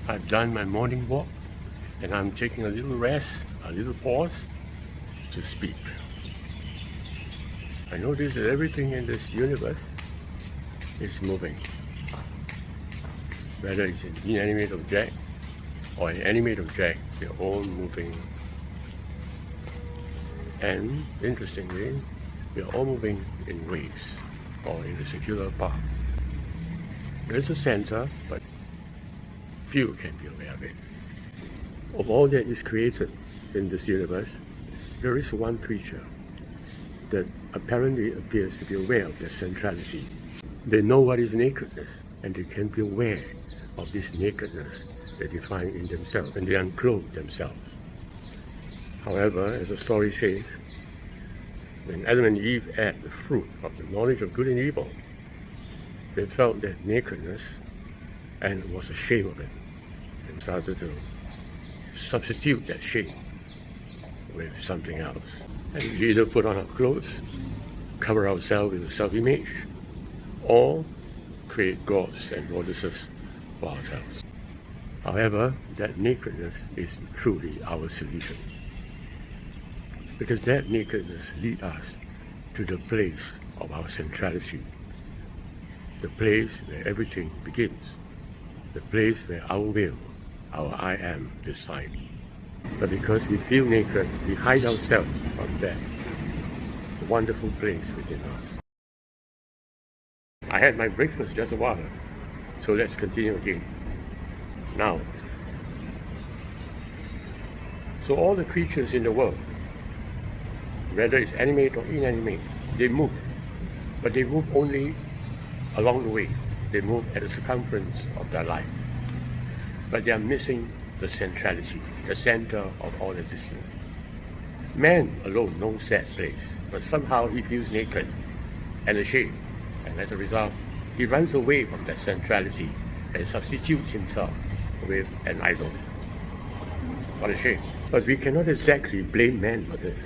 I've done my morning walk and I'm taking a little rest, a little pause to speak. I notice that everything in this universe is moving. Whether it's an inanimate object or an animate object, they're all moving. And interestingly, we're all moving in waves or in a circular path. There's a center, but few can be aware of it. Of all that is created in this universe, there is one creature that apparently appears to be aware of their centrality. They know what is nakedness, and they can be aware of this nakedness they define in themselves, and they unclothe themselves. However, as the story says, when Adam and Eve ate the fruit of the knowledge of good and evil, they felt that nakedness and was ashamed of it, and started to substitute that shame with something else. And we either put on our clothes, cover ourselves with a self-image, or create gods and goddesses for ourselves. However, that nakedness is truly our solution, because that nakedness leads us to the place of our centrality, the place where everything begins, the place where our will, our I am, decide. But because we feel naked, we hide ourselves from that wonderful place within us. I had my breakfast just a while, so let's continue again. Now, so all the creatures in the world, whether it's animate or inanimate, they move, but they move only along the way. They move at the circumference of their life, but they are missing the centrality, the center of all existence. Man alone knows that place, but somehow he feels naked and ashamed, and as a result, he runs away from that centrality and substitutes himself with an idol. What a shame. But we cannot exactly blame man for this.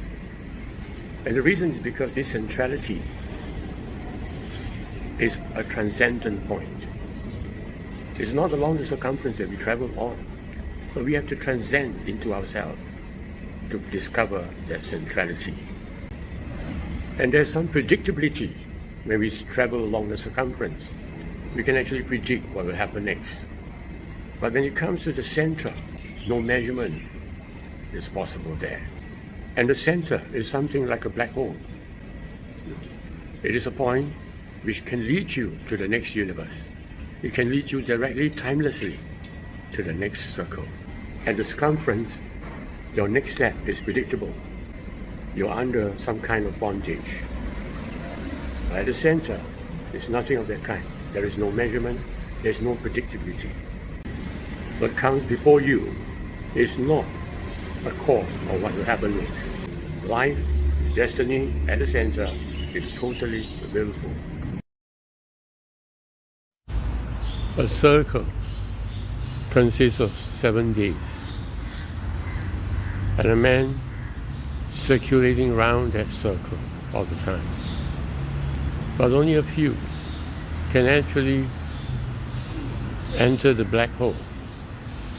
And the reason is because this centrality is a transcendent point. It's not along the circumference that we travel on, but we have to transcend into ourselves to discover that centrality. And there's some predictability when we travel along the circumference. We can actually predict what will happen next. But when it comes to the center, no measurement is possible there. And the center is something like a black hole. It is a point which can lead you to the next universe. It can lead you directly, timelessly, to the next circle. And the circumference, your next step is predictable. You're under some kind of bondage. But at the center, there's nothing of that kind. There is no measurement, there's no predictability. What comes before you is not a cause of what will happen next. Life, destiny at the center is totally willful. A circle consists of 7 days, and a man circulating around that circle all the time. But only a few can actually enter the black hole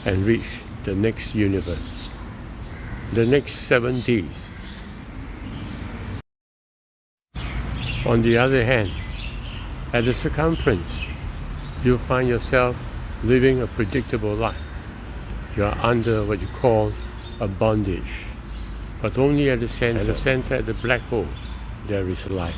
and reach the next universe, the next 7 days. On the other hand, at the circumference, you'll find yourself living a predictable life. You're under what you call a bondage, but only at the center. At the center, at the black hole, there is life.